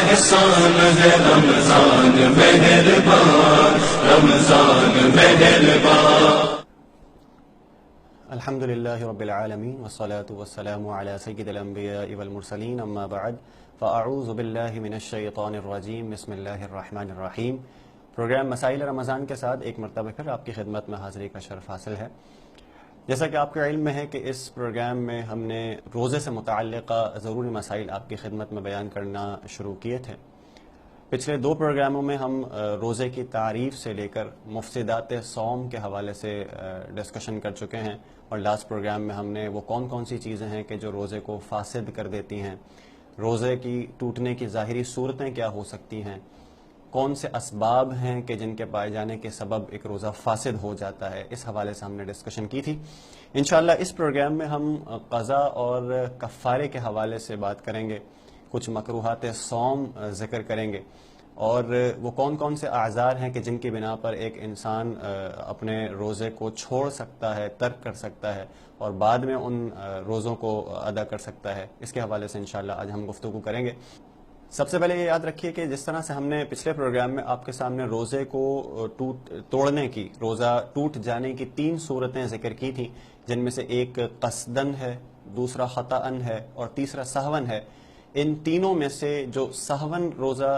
احسان ہے رمضان مہربان، رمضان مہربان۔ الحمد للہ رب العالمین والصلاة والسلام علی سید الانبیاء والمرسلین، اما بعد فاعوذ باللہ من الشیطان الرجیم، بسم اللہ الرحمن الرحیم۔ پروگرام مسائل رمضان کے ساتھ ایک مرتبہ پھر آپ کی خدمت میں حاضری کا شرف حاصل ہے۔ جیسا کہ آپ کے علم میں ہے کہ اس پروگرام میں ہم نے روزے سے متعلقہ ضروری مسائل آپ کی خدمت میں بیان کرنا شروع کیے تھے۔ پچھلے دو پروگراموں میں ہم روزے کی تعریف سے لے کر مفسدات صوم کے حوالے سے ڈسکشن کر چکے ہیں، اور لاسٹ پروگرام میں ہم نے وہ کون کون سی چیزیں ہیں کہ جو روزے کو فاسد کر دیتی ہیں، روزے کی ٹوٹنے کی ظاہری صورتیں کیا ہو سکتی ہیں، کون سے اسباب ہیں کہ جن کے پائے جانے کے سبب ایک روزہ فاسد ہو جاتا ہے، اس حوالے سے ہم نے ڈسکشن کی تھی۔ انشاءاللہ اس پروگرام میں ہم قضا اور کفارے کے حوالے سے بات کریں گے، کچھ مکروہات صوم ذکر کریں گے، اور وہ کون کون سے اعذار ہیں کہ جن کی بنا پر ایک انسان اپنے روزے کو چھوڑ سکتا ہے، ترک کر سکتا ہے، اور بعد میں ان روزوں کو ادا کر سکتا ہے۔ اس کے حوالے سے انشاءاللہ آج ہم گفتگو کریں گے۔ سب سے پہلے یہ یاد رکھیے کہ جس طرح سے ہم نے پچھلے پروگرام میں آپ کے سامنے روزے کو توڑنے کی، روزہ ٹوٹ جانے کی 3 صورتیں ذکر کی تھیں، جن میں سے ایک قصدن ہے، دوسرا خطأن ہے، اور تیسرا سہون ہے۔ ان تینوں میں سے جو سہون روزہ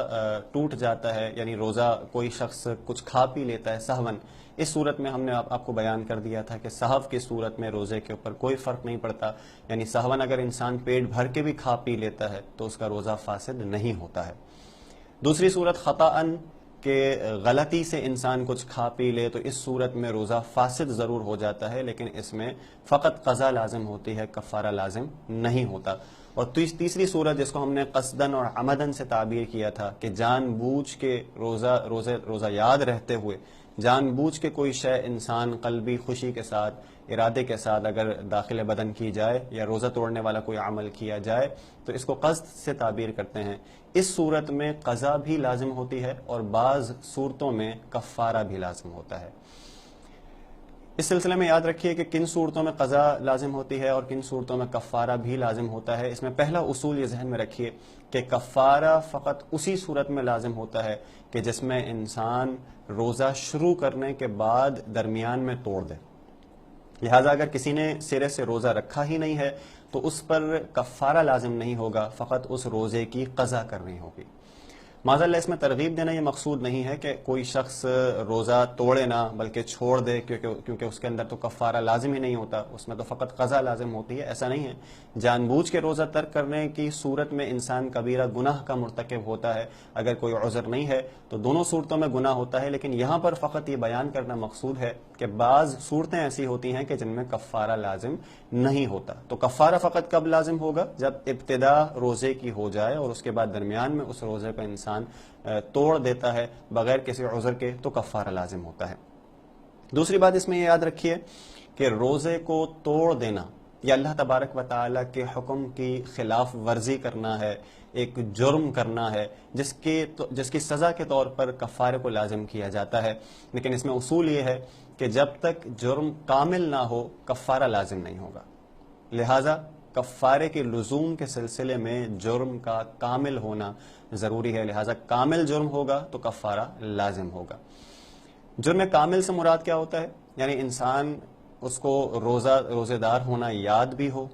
ٹوٹ جاتا ہے، یعنی روزہ کوئی شخص کچھ کھا پی لیتا ہے سہون، اس صورت میں ہم نے آپ کو بیان کر دیا تھا کہ سہو کی صورت میں روزے کے اوپر کوئی فرق نہیں پڑتا، یعنی سہون اگر انسان پیٹ بھر کے بھی کھا پی لیتا ہے تو اس کا روزہ فاسد نہیں ہوتا ہے۔ دوسری صورت خطأن، کہ غلطی سے انسان کچھ کھا پی لے تو اس صورت میں روزہ فاسد ضرور ہو جاتا ہے، لیکن اس میں فقط قضا لازم ہوتی ہے، کفارہ لازم نہیں ہوتا۔ اور تیسری صورت جس کو ہم نے قصدن اور عمدن سے تعبیر کیا تھا کہ جان بوجھ کے روزہ یاد رہتے ہوئے جان بوجھ کے کوئی شے انسان قلبی خوشی کے ساتھ، ارادے کے ساتھ اگر داخل بدن کی جائے یا روزہ توڑنے والا کوئی عمل کیا جائے تو اس کو قصد سے تعبیر کرتے ہیں۔ اس صورت میں قضا بھی لازم ہوتی ہے اور بعض صورتوں میں کفارہ بھی لازم ہوتا ہے۔ اس سلسلے میں یاد رکھیے کہ کن صورتوں میں قضا لازم ہوتی ہے اور کن صورتوں میں کفارہ بھی لازم ہوتا ہے۔ اس میں پہلا اصول یہ ذہن میں رکھیے کہ کفارہ فقط اسی صورت میں لازم ہوتا ہے کہ جس میں انسان روزہ شروع کرنے کے بعد درمیان میں توڑ دے۔ لہٰذا اگر کسی نے سرے سے روزہ رکھا ہی نہیں ہے تو اس پر کفارہ لازم نہیں ہوگا، فقط اس روزے کی قضا کرنی ہوگی۔ معاذ اللہ اس میں ترغیب دینا یہ مقصود نہیں ہے کہ کوئی شخص روزہ توڑے نہ بلکہ چھوڑ دے کیونکہ اس کے اندر تو کفارہ لازم ہی نہیں ہوتا، اس میں تو فقط قضا لازم ہوتی ہے، ایسا نہیں ہے۔ جان بوجھ کے روزہ ترک کرنے کی صورت میں انسان کبیرہ گناہ کا مرتکب ہوتا ہے، اگر کوئی عذر نہیں ہے تو دونوں صورتوں میں گناہ ہوتا ہے، لیکن یہاں پر فقط یہ بیان کرنا مقصود ہے کہ بعض صورتیں ایسی ہوتی ہیں کہ جن میں کفارہ لازم نہیں ہوتا۔ تو کفارہ فقط کب لازم ہوگا؟ جب ابتدا روزے کی ہو جائے اور اس کے بعد درمیان میں اس روزے کو انسان توڑ دیتا ہے بغیر کسی عذر کے، تو کفارہ لازم ہوتا ہے۔ دوسری بات اس میں یہ یاد رکھیے کہ روزے کو توڑ دینا یا اللہ تبارک و تعالیٰ کے حکم کی خلاف ورزی کرنا ہے، ایک جرم کرنا ہے جس کی سزا کے طور پر کفارے کو لازم کیا جاتا ہے، لیکن اس میں اصول یہ ہے کہ جب تک جرم کامل نہ ہو کفارہ لازم نہیں ہوگا۔ لہذا کفارے کے لزوم کے سلسلے میں جرم کا کامل ہونا ضروری ہے، لہذا کامل جرم ہوگا تو کفارہ لازم ہوگا۔ جرم کامل سے مراد کیا ہوتا ہے؟ یعنی انسان اس کو روزے دار ہونا یاد بھی ہو،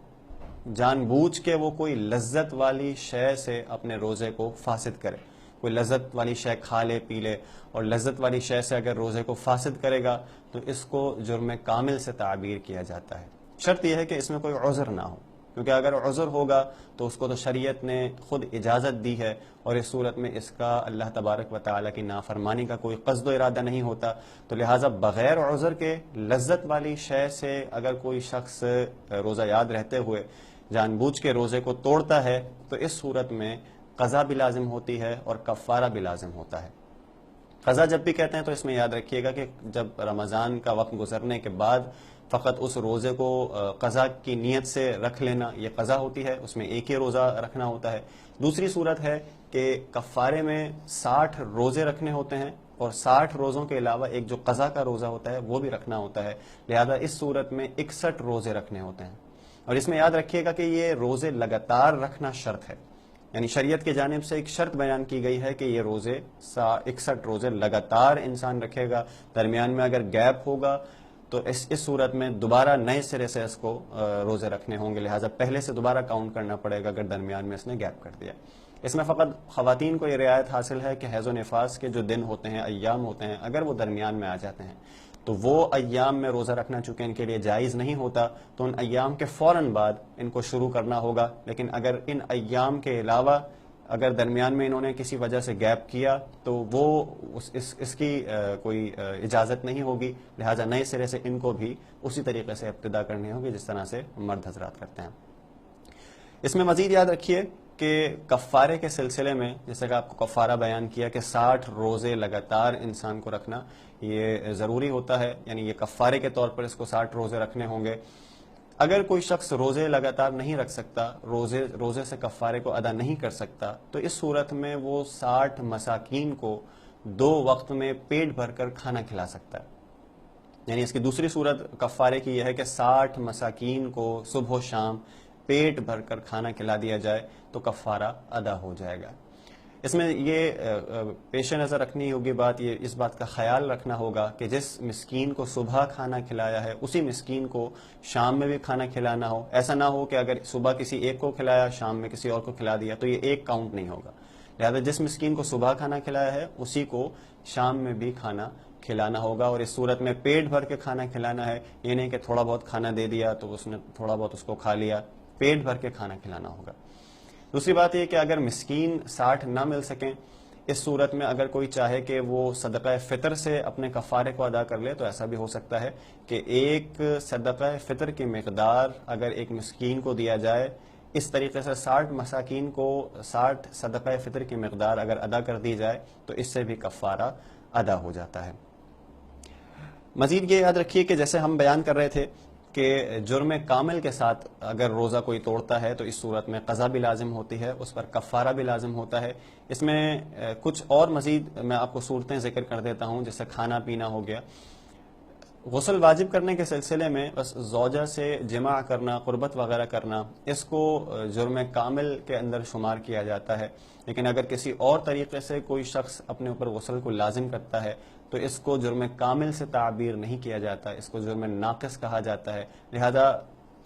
جان بوجھ کے وہ کوئی لذت والی شے سے اپنے روزے کو فاسد کرے، کوئی لذت والی شے کھا لے پی لے اور لذت والی شے سے اگر روزے کو فاسد کرے گا تو اس کو جرم کامل سے تعبیر کیا جاتا ہے۔ شرط یہ ہے کہ اس میں کوئی عذر نہ ہو، کیونکہ اگر عذر ہوگا تو اس کو تو شریعت نے خود اجازت دی ہے، اور اس صورت میں اس کا اللہ تبارک و تعالیٰ کی نافرمانی کا کوئی قصد و ارادہ نہیں ہوتا، تو لہٰذا بغیر عذر کے لذت والی شے سے اگر کوئی شخص روزہ یاد رہتے ہوئے جان بوجھ کے روزے کو توڑتا ہے تو اس صورت میں قضا بھی لازم ہوتی ہے اور کفارہ بھی لازم ہوتا ہے۔ قضا جب بھی کہتے ہیں تو اس میں یاد رکھیے گا کہ جب رمضان کا وقت گزرنے کے بعد فقط اس روزے کو قضا کی نیت سے رکھ لینا یہ قضا ہوتی ہے، اس میں ایک ہی روزہ رکھنا ہوتا ہے۔ دوسری صورت ہے کہ کفارے میں 60 روزے رکھنے ہوتے ہیں اور 60 روزوں کے علاوہ ایک جو قضا کا روزہ ہوتا ہے وہ بھی رکھنا ہوتا ہے، لہذا اس صورت میں 61 روزے رکھنے ہوتے ہیں۔ اور اس میں یاد رکھیے گا کہ یہ روزے لگاتار رکھنا شرط ہے، یعنی شریعت کی جانب سے ایک شرط بیان کی گئی ہے کہ یہ روزے 61 روزے لگاتار انسان رکھے گا، درمیان میں اگر گیپ ہوگا تو اس صورت میں دوبارہ نئے سرے سے اس کو روزے رکھنے ہوں گے، لہٰذا پہلے سے دوبارہ کاؤنٹ کرنا پڑے گا اگر درمیان میں اس نے گیپ کر دیا۔ اس میں فقط خواتین کو یہ رعایت حاصل ہے کہ حیض و نفاس کے جو دن ہوتے ہیں، ایام ہوتے ہیں، اگر وہ درمیان میں آ جاتے ہیں تو وہ ایام میں روزہ رکھنا چونکہ ان کے لیے جائز نہیں ہوتا تو ان ایام کے فوراً بعد ان کو شروع کرنا ہوگا، لیکن اگر ان ایام کے علاوہ اگر درمیان میں انہوں نے کسی وجہ سے گیپ کیا تو وہ اس کی کوئی اجازت نہیں ہوگی، لہٰذا نئے سرے سے ان کو بھی اسی طریقے سے ابتدا کرنی ہوگی جس طرح سے مرد حضرات کرتے ہیں۔ اس میں مزید یاد رکھیے کہ کفارے کے سلسلے میں جیسے کہ آپ کو کفارہ بیان کیا کہ 60 روزے لگاتار انسان کو رکھنا یہ ضروری ہوتا ہے، یعنی یہ کفارے کے طور پر اس کو 60 روزے رکھنے ہوں گے۔ اگر کوئی شخص روزے لگاتار نہیں رکھ سکتا، روزے سے کفارے کو ادا نہیں کر سکتا تو اس صورت میں وہ 60 مساکین کو 2 وقت میں پیٹ بھر کر کھانا کھلا سکتا ہے، یعنی اس کی دوسری صورت کفارے کی یہ ہے کہ 60 مساکین کو صبح و شام پیٹ بھر کر کھانا کھلا دیا جائے تو کفارہ ادا ہو جائے گا۔ اس میں یہ پیش نظر رکھنی ہوگی بات، یہ اس بات کا خیال رکھنا ہوگا کہ جس مسکین کو صبح کھانا کھلایا ہے اسی مسکین کو شام میں بھی کھانا کھلانا ہو، ایسا نہ ہو کہ اگر صبح کسی ایک کو کھلایا شام میں کسی اور کو کھلا دیا تو یہ ایک کاؤنٹ نہیں ہوگا، لہذا جس مسکین کو صبح کھانا کھلایا ہے اسی کو شام میں بھی کھانا کھلانا ہوگا، اور اس صورت میں پیٹ بھر کے کھانا کھلانا ہے، یہ نہیں کہ تھوڑا بہت کھانا دے دیا تو اس نے تھوڑا بہت اس کو کھا لیا، پیٹ بھر کے کھانا کھلانا ہوگا۔ دوسری بات یہ کہ اگر مسکین 60 نہ مل سکیں، اس صورت میں اگر کوئی چاہے کہ وہ صدقہ فطر سے اپنے کفارے کو ادا کر لے تو ایسا بھی ہو سکتا ہے کہ ایک صدقہ فطر کی مقدار اگر ایک مسکین کو دیا جائے، اس طریقے سے 60 مساکین کو 60 صدقہ فطر کی مقدار اگر ادا کر دی جائے تو اس سے بھی کفارہ ادا ہو جاتا ہے۔ مزید یہ یاد رکھیے کہ جیسے ہم بیان کر رہے تھے کہ جرم کامل کے ساتھ اگر روزہ کوئی توڑتا ہے تو اس صورت میں قضا بھی لازم ہوتی ہے، اس پر کفارہ بھی لازم ہوتا ہے۔ اس میں کچھ اور مزید میں آپ کو صورتیں ذکر کر دیتا ہوں، جیسے کھانا پینا ہو گیا۔ غسل واجب کرنے کے سلسلے میں بس زوجہ سے جماع کرنا، قربت وغیرہ کرنا، اس کو جرم کامل کے اندر شمار کیا جاتا ہے، لیکن اگر کسی اور طریقے سے کوئی شخص اپنے اوپر غسل کو لازم کرتا ہے تو اس کو جرم کامل سے تعبیر نہیں کیا جاتا، اس کو جرم ناقص کہا جاتا ہے، لہذا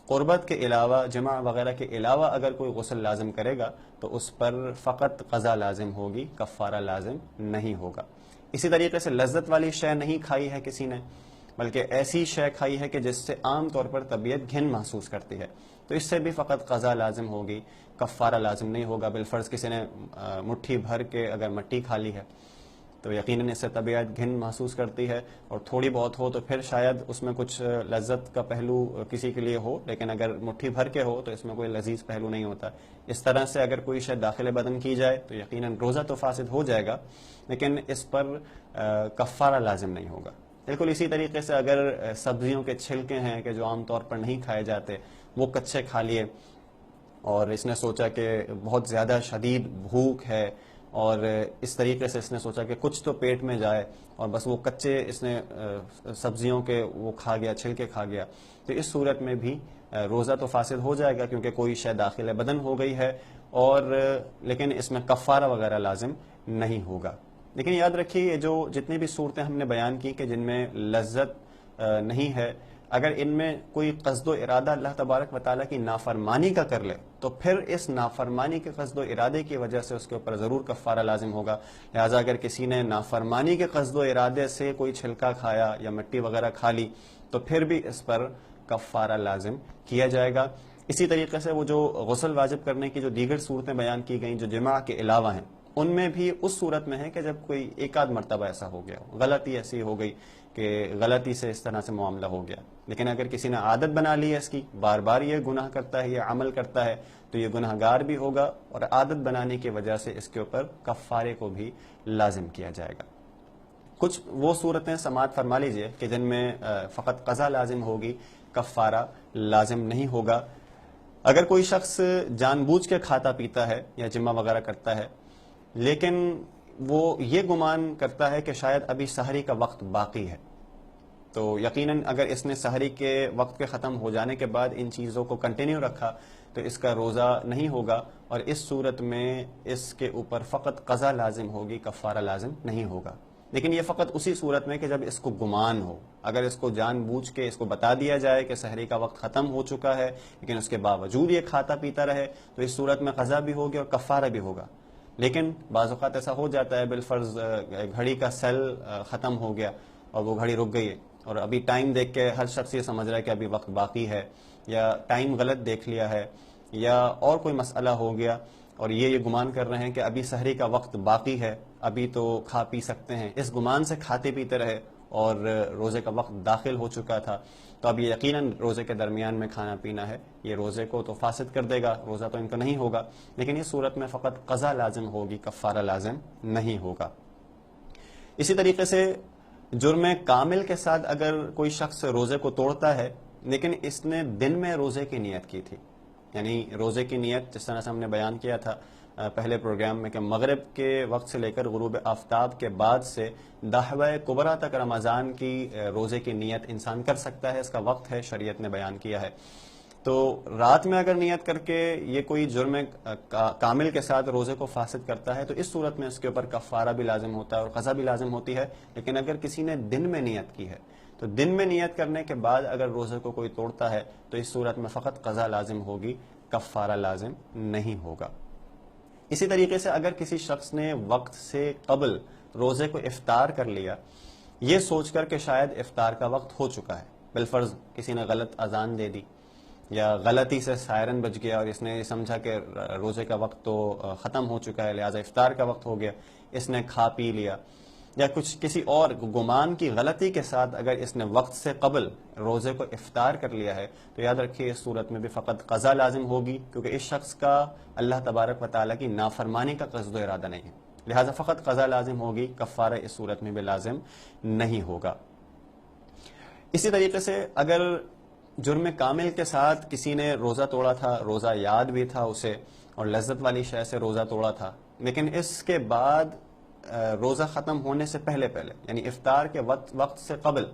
قربت کے علاوہ جماع وغیرہ کے علاوہ اگر کوئی غسل لازم کرے گا تو اس پر فقط قضا لازم ہوگی، کفارہ لازم نہیں ہوگا۔ اسی طریقے سے لذت والی شے نہیں کھائی ہے کسی نے، بلکہ ایسی شے کھائی ہے کہ جس سے عام طور پر طبیعت گھن محسوس کرتی ہے تو اس سے بھی فقط قضا لازم ہوگی، کفارہ لازم نہیں ہوگا۔ بالفرض کسی نے مٹھی بھر کے اگر مٹی کھا لی ہے تو یقیناً اس سے طبیعت گھن محسوس کرتی ہے، اور تھوڑی بہت ہو تو پھر شاید اس میں کچھ لذت کا پہلو کسی کے لیے ہو، لیکن اگر مٹھی بھر کے ہو تو اس میں کوئی لذیذ پہلو نہیں ہوتا۔ اس طرح سے اگر کوئی شے داخل بدن کی جائے تو یقیناً روزہ تو فاسد ہو جائے گا، لیکن اس پر کفارہ لازم نہیں ہوگا۔ بالکل اسی طریقے سے اگر سبزیوں کے چھلکے ہیں کہ جو عام طور پر نہیں کھائے جاتے وہ کچے کھا لیے، اور اس نے سوچا کہ بہت زیادہ شدید بھوک ہے اور اس طریقے سے اس نے سوچا کہ کچھ تو پیٹ میں جائے اور بس وہ کچے اس نے سبزیوں کے وہ کھا گیا، چھلکے کھا گیا، تو اس صورت میں بھی روزہ تو فاسد ہو جائے گا کیونکہ کوئی شے داخل بدن ہو گئی ہے، اور لیکن اس میں کفارہ وغیرہ لازم نہیں ہوگا۔ لیکن یاد رکھیے یہ جو جتنی بھی صورتیں ہم نے بیان کی کہ جن میں لذت نہیں ہے، اگر ان میں کوئی قصد و ارادہ اللہ تبارک و تعالیٰ کی نافرمانی کا کر لے تو پھر اس نافرمانی کے قصد و ارادے کی وجہ سے اس کے اوپر ضرور کفارہ لازم ہوگا۔ لہٰذا اگر کسی نے نافرمانی کے قصد و ارادے سے کوئی چھلکا کھایا یا مٹی وغیرہ کھا لی تو پھر بھی اس پر کفارہ لازم کیا جائے گا۔ اسی طریقے سے وہ جو غسل واجب کرنے کی جو دیگر صورتیں بیان کی گئیں جو جماع کے علاوہ ہیں، ان میں بھی اس صورت میں ہے کہ جب کوئی ایک آدھ مرتبہ ایسا ہو گیا، غلطی ایسی ہو گئی کہ غلطی سے اس طرح سے معاملہ ہو گیا، لیکن اگر کسی نے عادت بنا لی ہے اس کی، بار بار یہ گناہ کرتا ہے، یہ عمل کرتا ہے، تو یہ گناہ گار بھی ہوگا اور عادت بنانے کی وجہ سے اس کے اوپر کفارے کو بھی لازم کیا جائے گا۔ کچھ وہ صورتیں سماعت فرما لیجئے کہ جن میں فقط قضا لازم ہوگی، کفارہ لازم نہیں ہوگا۔ اگر کوئی شخص جان بوجھ کے کھاتا پیتا ہے یا جمعہ وغیرہ کرتا ہے، لیکن وہ یہ گمان کرتا ہے کہ شاید ابھی سحری کا وقت باقی ہے، تو یقیناً اگر اس نے سحری کے وقت کے ختم ہو جانے کے بعد ان چیزوں کو کنٹینیو رکھا تو اس کا روزہ نہیں ہوگا، اور اس صورت میں اس کے اوپر فقط قضا لازم ہوگی، کفارہ لازم نہیں ہوگا۔ لیکن یہ فقط اسی صورت میں کہ جب اس کو گمان ہو، اگر اس کو جان بوجھ کے اس کو بتا دیا جائے کہ سحری کا وقت ختم ہو چکا ہے لیکن اس کے باوجود یہ کھاتا پیتا رہے، تو اس صورت میں قضا بھی ہوگی اور کفارہ بھی ہوگا۔ لیکن بعض اوقات ایسا ہو جاتا ہے، بالفرض گھڑی کا سیل ختم ہو گیا اور وہ گھڑی رک گئی ہے، اور ابھی ٹائم دیکھ کے ہر شخص یہ سمجھ رہا ہے کہ ابھی وقت باقی ہے، یا ٹائم غلط دیکھ لیا ہے، یا اور کوئی مسئلہ ہو گیا اور یہ گمان کر رہے ہیں کہ ابھی سحری کا وقت باقی ہے، ابھی تو کھا پی سکتے ہیں، اس گمان سے کھاتے پیتے رہے اور روزے کا وقت داخل ہو چکا تھا، تو اب یہ یقیناً روزے کے درمیان میں کھانا پینا ہے، یہ روزے کو تو فاسد کر دے گا، روزہ تو ان کا نہیں ہوگا، لیکن اس صورت میں فقط قضا لازم ہوگی، کفارہ لازم نہیں ہوگا۔ اسی طریقے سے جرم کامل کے ساتھ اگر کوئی شخص روزے کو توڑتا ہے لیکن اس نے دن میں روزے کی نیت کی تھی، یعنی روزے کی نیت جس طرح سے ہم نے بیان کیا تھا پہلے پروگرام میں کہ مغرب کے وقت سے لے کر غروب آفتاب کے بعد سے دحوہ کبریٰ تک رمضان کی روزے کی نیت انسان کر سکتا ہے، اس کا وقت ہے، شریعت نے بیان کیا ہے۔ تو رات میں اگر نیت کر کے یہ کوئی جرم کامل کے ساتھ روزے کو فاسد کرتا ہے تو اس صورت میں اس کے اوپر کفارہ بھی لازم ہوتا ہے اور قضا بھی لازم ہوتی ہے۔ لیکن اگر کسی نے دن میں نیت کی ہے تو دن میں نیت کرنے کے بعد اگر روزے کو کوئی توڑتا ہے تو اس صورت میں فقط قضا لازم ہوگی، کفارہ لازم نہیں ہوگا۔ اسی طریقے سے اگر کسی شخص نے وقت سے قبل روزے کو افطار کر لیا، یہ سوچ کر کہ شاید افطار کا وقت ہو چکا ہے، بالفرض کسی نے غلط اذان دے دی یا غلطی سے سائرن بج گیا اور اس نے سمجھا کہ روزے کا وقت تو ختم ہو چکا ہے لہٰذا افطار کا وقت ہو گیا، اس نے کھا پی لیا، یا کسی اور گمان کی غلطی کے ساتھ اگر اس نے وقت سے قبل روزے کو افطار کر لیا ہے تو یاد رکھیے اس صورت میں بھی فقط قضا لازم ہوگی، کیونکہ اس شخص کا اللہ تبارک و تعالیٰ کی نافرمانی کا قصد و ارادہ نہیں ہے، لہٰذا فقط قضا لازم ہوگی، کفارہ اس صورت میں بھی لازم نہیں ہوگا۔ اسی طریقے سے اگر جرم کامل کے ساتھ کسی نے روزہ توڑا تھا، روزہ یاد بھی تھا اسے اور لذت والی شے سے روزہ توڑا تھا، لیکن اس کے بعد روزہ ختم ہونے سے پہلے یعنی افطار کے وقت سے قبل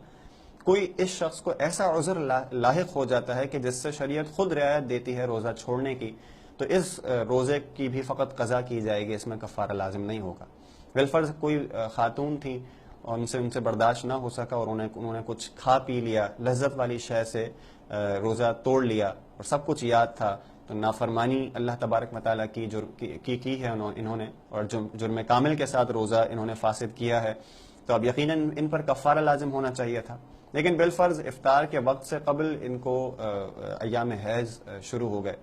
کوئی اس شخص کو ایسا عذر لاحق ہو جاتا ہے کہ جس سے شریعت خود رعایت دیتی ہے روزہ چھوڑنے کی، تو اس روزے کی بھی فقط قضا کی جائے گی، اس میں کفارہ لازم نہیں ہوگا۔ بالفرض کوئی خاتون تھی اور ان سے برداشت نہ ہو سکا اور انہوں نے کچھ کھا پی لیا، لذت والی شے سے روزہ توڑ لیا اور سب کچھ یاد تھا، تو نافرمانی اللہ تبارک و تعالیٰ کی ہے انہوں نے، اور جرم کامل کے ساتھ روزہ انہوں نے فاسد کیا ہے، تو اب یقیناً ان پر کفارہ لازم ہونا چاہیے تھا۔ لیکن بالفرض افطار کے وقت سے قبل ان کو ایام حیض شروع ہو گئے،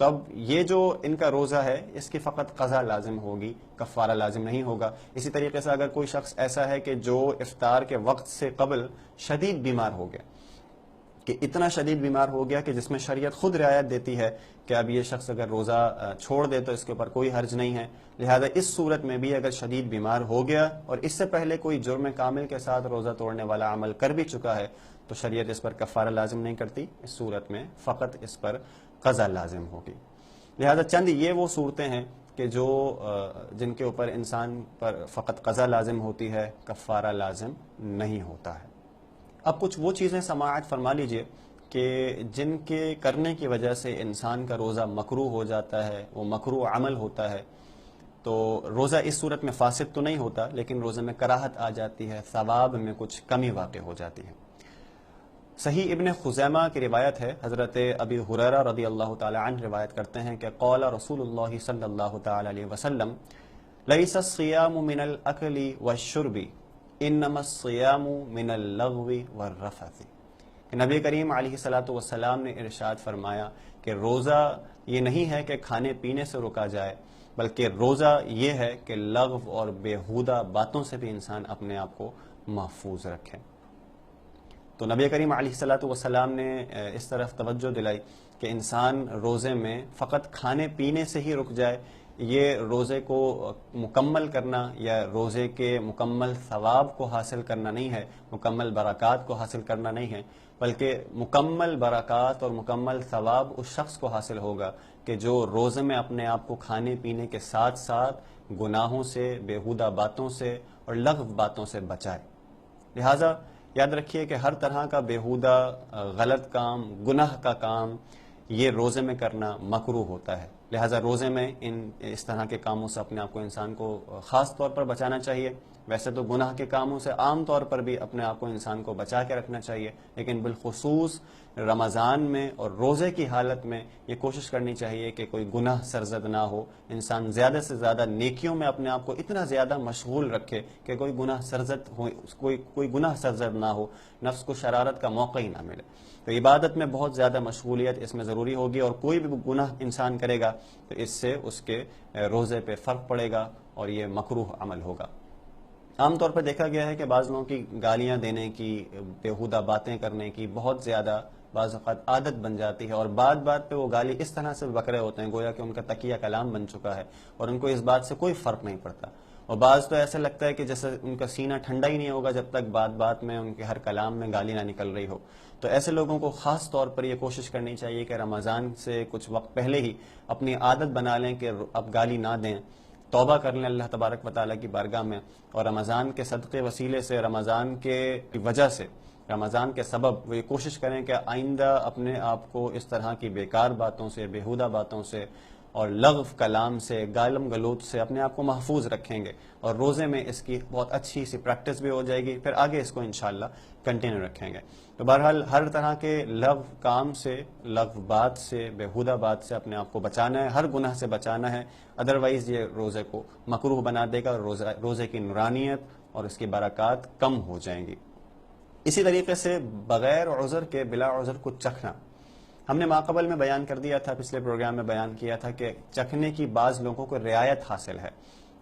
تب یہ جو ان کا روزہ ہے اس کی فقط قضا لازم ہوگی، کفارہ لازم نہیں ہوگا۔ اسی طریقے سے اگر کوئی شخص ایسا ہے کہ جو افطار کے وقت سے قبل شدید بیمار ہو گیا، کہ اتنا شدید بیمار ہو گیا کہ جس میں شریعت خود رعایت دیتی ہے کہ اب یہ شخص اگر روزہ چھوڑ دے تو اس کے اوپر کوئی حرج نہیں ہے، لہذا اس صورت میں بھی اگر شدید بیمار ہو گیا اور اس سے پہلے کوئی جرم کامل کے ساتھ روزہ توڑنے والا عمل کر بھی چکا ہے تو شریعت اس پر کفارہ لازم نہیں کرتی، اس صورت میں فقط اس پر قضا لازم ہوگی۔ لہذا چند یہ وہ صورتیں ہیں کہ جن کے اوپر انسان پر فقط قضا لازم ہوتی ہے، کفارہ لازم نہیں ہوتا ہے۔ اب کچھ وہ چیزیں سماعت فرما لیجئے کہ جن کے کرنے کی وجہ سے انسان کا روزہ مکروہ ہو جاتا ہے، وہ مکروہ عمل ہوتا ہے، تو روزہ اس صورت میں فاسد تو نہیں ہوتا لیکن روزے میں کراہت آ جاتی ہے، ثواب میں کچھ کمی واقع ہو جاتی ہے۔ صحیح ابن خزیمہ کی روایت ہے، حضرت ابی ہریرہ رضی اللہ تعالی عنہ روایت کرتے ہیں کہ قال رسول اللہ صلی اللہ تعالی علیہ وسلم لیس الصیام من الاکل والشرب انما الصیام من اللغو والرفث، کہ نبی کریم علیہ الصلوۃ والسلام نے ارشاد فرمایا کہ روزہ یہ نہیں ہے کہ کھانے پینے سے رکا جائے، بلکہ روزہ یہ ہے کہ لغو اور بیہودہ باتوں سے بھی انسان اپنے آپ کو محفوظ رکھے۔ تو نبی کریم علیہ الصلوۃ والسلام نے اس طرف توجہ دلائی کہ انسان روزے میں فقط کھانے پینے سے ہی رک جائے، یہ روزے کو مکمل کرنا یا روزے کے مکمل ثواب کو حاصل کرنا نہیں ہے، مکمل برکات کو حاصل کرنا نہیں ہے، بلکہ مکمل برکات اور مکمل ثواب اس شخص کو حاصل ہوگا کہ جو روزے میں اپنے آپ کو کھانے پینے کے ساتھ ساتھ گناہوں سے، بیہودہ باتوں سے اور لغو باتوں سے بچائے۔ لہٰذا یاد رکھیے کہ ہر طرح کا بیہودہ غلط کام، گناہ کا کام یہ روزے میں کرنا مکروہ ہوتا ہے۔ لہٰذا روزے میں اس طرح کے کاموں سے اپنے آپ کو انسان کو خاص طور پر بچانا چاہیے۔ ویسے تو گناہ کے کاموں سے عام طور پر بھی اپنے آپ کو انسان کو بچا کے رکھنا چاہیے، لیکن بالخصوص رمضان میں اور روزے کی حالت میں یہ کوشش کرنی چاہیے کہ کوئی گناہ سرزد نہ ہو، انسان زیادہ سے زیادہ نیکیوں میں اپنے آپ کو اتنا زیادہ مشغول رکھے کہ کوئی گناہ سرزد ہو، کوئی گناہ سرزد نہ ہو، نفس کو شرارت کا موقع ہی نہ ملے۔ تو عبادت میں بہت زیادہ مشغولیت اس میں ضروری ہوگی، اور کوئی بھی گناہ انسان کرے گا تو اس سے اس کے روزے پہ فرق پڑے گا اور یہ مکروہ عمل ہوگا۔ عام طور پر دیکھا گیا ہے کہ بعض لوگوں کی گالیاں دینے کی، بیہودہ باتیں کرنے کی بہت زیادہ بعض اوقات عادت بن جاتی ہے، اور بات بات پہ وہ گالی اس طرح سے بک رہے ہوتے ہیں گویا کہ ان کا تکیہ کلام بن چکا ہے، اور ان کو اس بات سے کوئی فرق نہیں پڑتا۔ اور بعض تو ایسا لگتا ہے کہ جیسے ان کا سینہ ٹھنڈا ہی نہیں ہوگا جب تک بات بات میں ان کے ہر کلام میں گالی نہ نکل رہی ہو۔ تو ایسے لوگوں کو خاص طور پر یہ کوشش کرنی چاہیے کہ رمضان سے کچھ وقت پہلے ہی اپنی عادت بنا لیں کہ اب گالی نہ دیں، توبہ کر لیں اللہ تبارک و تعالیٰ کی بارگاہ میں، اور رمضان کے صدقے وسیلے سے، رمضان کے وجہ سے، رمضان کے سبب وہ یہ کوشش کریں کہ آئندہ اپنے آپ کو اس طرح کی بیکار باتوں سے، بیہودہ باتوں سے اور لغو کلام سے، گالم گلوچ سے اپنے آپ کو محفوظ رکھیں گے، اور روزے میں اس کی بہت اچھی سی پریکٹس بھی ہو جائے گی، پھر آگے اس کو انشاءاللہ کنٹینیو رکھیں گے۔ تو بہرحال ہر طرح کے لغو کام سے، لغو بات سے، بیہودہ بات سے اپنے آپ کو بچانا ہے، ہر گناہ سے بچانا ہے، ادروائز یہ روزے کو مکروہ بنا دے گا، اور روزے کی نورانیت اور اس کی برکات کم ہو جائیں گی۔ اسی طریقے سے بغیر عذر کے، بلا عذر کچھ چکھنا، ہم نے ماقبل میں بیان کر دیا تھا، پچھلے پروگرام میں بیان کیا تھا کہ چکھنے کی بعض لوگوں کو رعایت حاصل ہے۔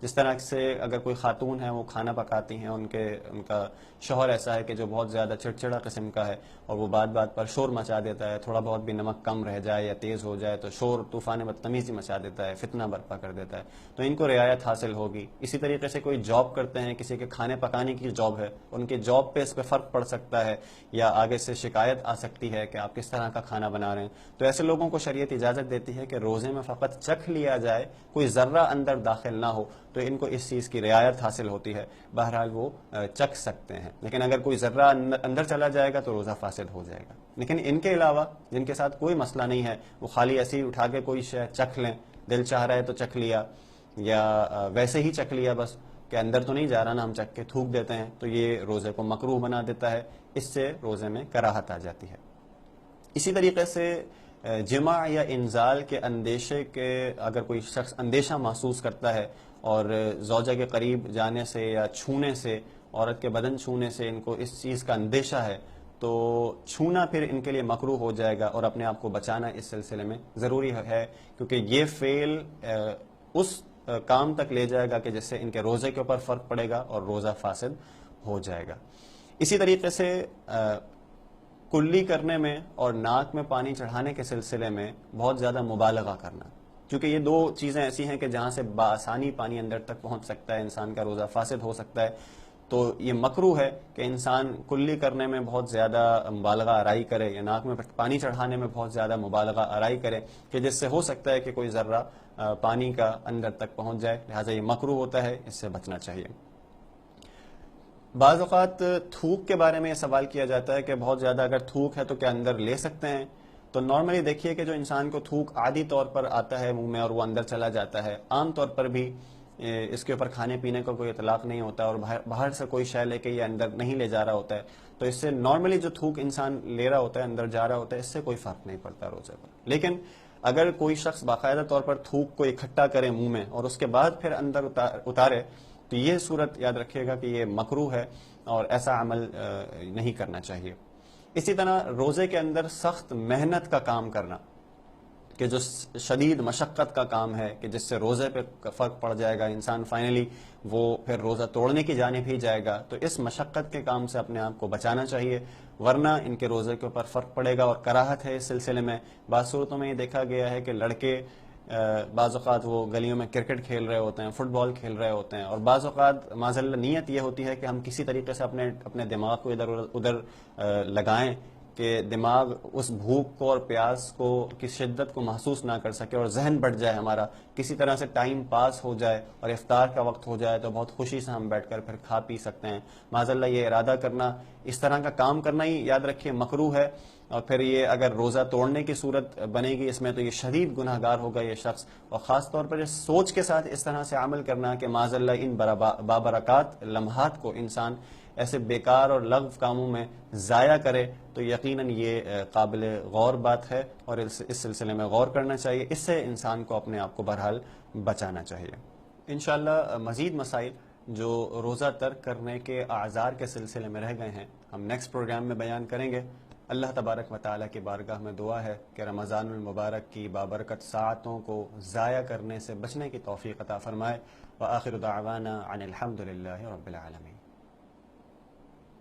جس طرح سے اگر کوئی خاتون ہے وہ کھانا پکاتی ہیں، ان کا شوہر ایسا ہے کہ جو بہت زیادہ چڑچڑا قسم کا ہے، اور وہ بات بات پر شور مچا دیتا ہے، تھوڑا بہت بھی نمک کم رہ جائے یا تیز ہو جائے تو شور طوفان بدتمیزی مچا دیتا ہے، فتنہ برپا کر دیتا ہے، تو ان کو رعایت حاصل ہوگی۔ اسی طریقے سے کوئی جاب کرتے ہیں، کسی کے کھانے پکانے کی جاب ہے، ان کے جاب پہ اس پہ فرق پڑ سکتا ہے، یا آگے سے شکایت آ سکتی ہے کہ آپ کس طرح کا کھانا بنا رہے ہیں، تو ایسے لوگوں کو شریعت اجازت دیتی ہے کہ روزے میں فقط چکھ لیا جائے، کوئی ذرہ اندر داخل نہ ہو، تو ان کو اس چیز کی رعایت حاصل ہوتی ہے، بہرحال وہ چکھ سکتے ہیں۔ لیکن اگر کوئی ذرہ اندر چلا جائے گا تو روزہ فاسد ہو جائے گا۔ لیکن ان کے علاوہ جن کے ساتھ کوئی مسئلہ نہیں ہے، وہ خالی ایسے ہی اٹھا کے کوئی شے چکھ لیں، دل چاہ رہا ہے تو چکھ لیا، یا ویسے ہی چکھ لیا بس کہ اندر تو نہیں جا رہا نا، ہم چکھ کے تھوک دیتے ہیں، تو یہ روزے کو مکروہ بنا دیتا ہے، اس سے روزے میں کراہت آ جاتی ہے۔ اسی طریقے سے جماع یا انزال کے اندیشے کے، اگر کوئی شخص اندیشہ محسوس کرتا ہے اور زوجہ کے قریب جانے سے یا چھونے سے، عورت کے بدن چھونے سے ان کو اس چیز کا اندیشہ ہے، تو چھونا پھر ان کے لیے مکروہ ہو جائے گا، اور اپنے آپ کو بچانا اس سلسلے میں ضروری ہے، کیونکہ یہ فعل اس کام تک لے جائے گا کہ جس سے ان کے روزے کے اوپر فرق پڑے گا اور روزہ فاسد ہو جائے گا۔ اسی طریقے سے کلی کرنے میں اور ناک میں پانی چڑھانے کے سلسلے میں بہت زیادہ مبالغہ کرنا، کیونکہ یہ دو چیزیں ایسی ہیں کہ جہاں سے بآسانی پانی اندر تک پہنچ سکتا ہے، انسان کا روزہ فاسد ہو سکتا ہے، تو یہ مکروہ ہے کہ انسان کلی کرنے میں بہت زیادہ مبالغہ آرائی کرے، یا ناک میں پانی چڑھانے میں بہت زیادہ مبالغہ آرائی کرے کہ جس سے ہو سکتا ہے کہ کوئی ذرہ پانی کا اندر تک پہنچ جائے، لہٰذا یہ مکروہ ہوتا ہے، اس سے بچنا چاہیے۔ بعض اوقات تھوک کے بارے میں یہ سوال کیا جاتا ہے کہ بہت زیادہ اگر تھوک ہے تو کیا اندر لے سکتے ہیں؟ تو نارملی دیکھیے کہ جو انسان کو تھوک عادی طور پر آتا ہے منہ میں اور وہ اندر چلا جاتا ہے، عام طور پر بھی اس کے اوپر کھانے پینے کا کوئی اطلاق نہیں ہوتا، اور باہر سے کوئی شے لے کے یہ اندر نہیں لے جا رہا ہوتا ہے، تو اس سے نارملی جو تھوک انسان لے رہا ہوتا ہے، اندر جا رہا ہوتا ہے، اس سے کوئی فرق نہیں پڑتا روزے پر۔ لیکن اگر کوئی شخص باقاعدہ طور پر تھوک کو اکٹھا کرے منہ میں اور اس کے بعد پھر اندر اتارے، تو یہ صورت یاد رکھیے گا کہ یہ مکروہ ہے اور ایسا عمل نہیں کرنا چاہیے۔ اسی طرح روزے کے اندر سخت محنت کا کام کرنا، کہ جو شدید مشقت کا کام ہے کہ جس سے روزے پہ فرق پڑ جائے گا، انسان فائنلی وہ پھر روزہ توڑنے کی جانب ہی جائے گا، تو اس مشقت کے کام سے اپنے آپ کو بچانا چاہیے، ورنہ ان کے روزے کے اوپر فرق پڑے گا اور کراہت ہے اس سلسلے میں۔ بعض صورتوں میں یہ دیکھا گیا ہے کہ لڑکے بعض اوقات وہ گلیوں میں کرکٹ کھیل رہے ہوتے ہیں، فٹ بال کھیل رہے ہوتے ہیں، اور بعض اوقات معذاللہ نیت یہ ہوتی ہے کہ ہم کسی طریقے سے اپنے دماغ کو ادھر لگائیں کہ دماغ اس بھوک کو اور پیاس کو کی شدت کو محسوس نہ کر سکے، اور ذہن بڑھ جائے ہمارا، کسی طرح سے ٹائم پاس ہو جائے اور افطار کا وقت ہو جائے تو بہت خوشی سے ہم بیٹھ کر پھر کھا پی سکتے ہیں۔ معذاللہ یہ ارادہ کرنا، اس طرح کا کام کرنا ہی یاد رکھیے مکروہ ہے، اور پھر یہ اگر روزہ توڑنے کی صورت بنے گی اس میں تو یہ شدید گناہ گار ہوگا یہ شخص، اور خاص طور پر اس سوچ کے ساتھ اس طرح سے عمل کرنا کہ معاذاللہ ان بابرکات لمحات کو انسان ایسے بیکار اور لغو کاموں میں ضائع کرے، تو یقیناً یہ قابل غور بات ہے، اور اس سلسلے میں غور کرنا چاہیے، اس سے انسان کو اپنے آپ کو بہرحال بچانا چاہیے۔ انشاءاللہ مزید مسائل جو روزہ ترک کرنے کے اعذار کے سلسلے میں رہ گئے ہیں ہم نیکسٹ پروگرام میں بیان کریں گے۔ اللہ تبارک و تعالیٰ کی بارگاہ میں دعا ہے کہ رمضان المبارک کی بابرکت ساعتوں کو ضائع کرنے سے بچنے کی توفیق عطا فرمائے۔ وآخر دعوانا عن الحمد للہ رب العالمین۔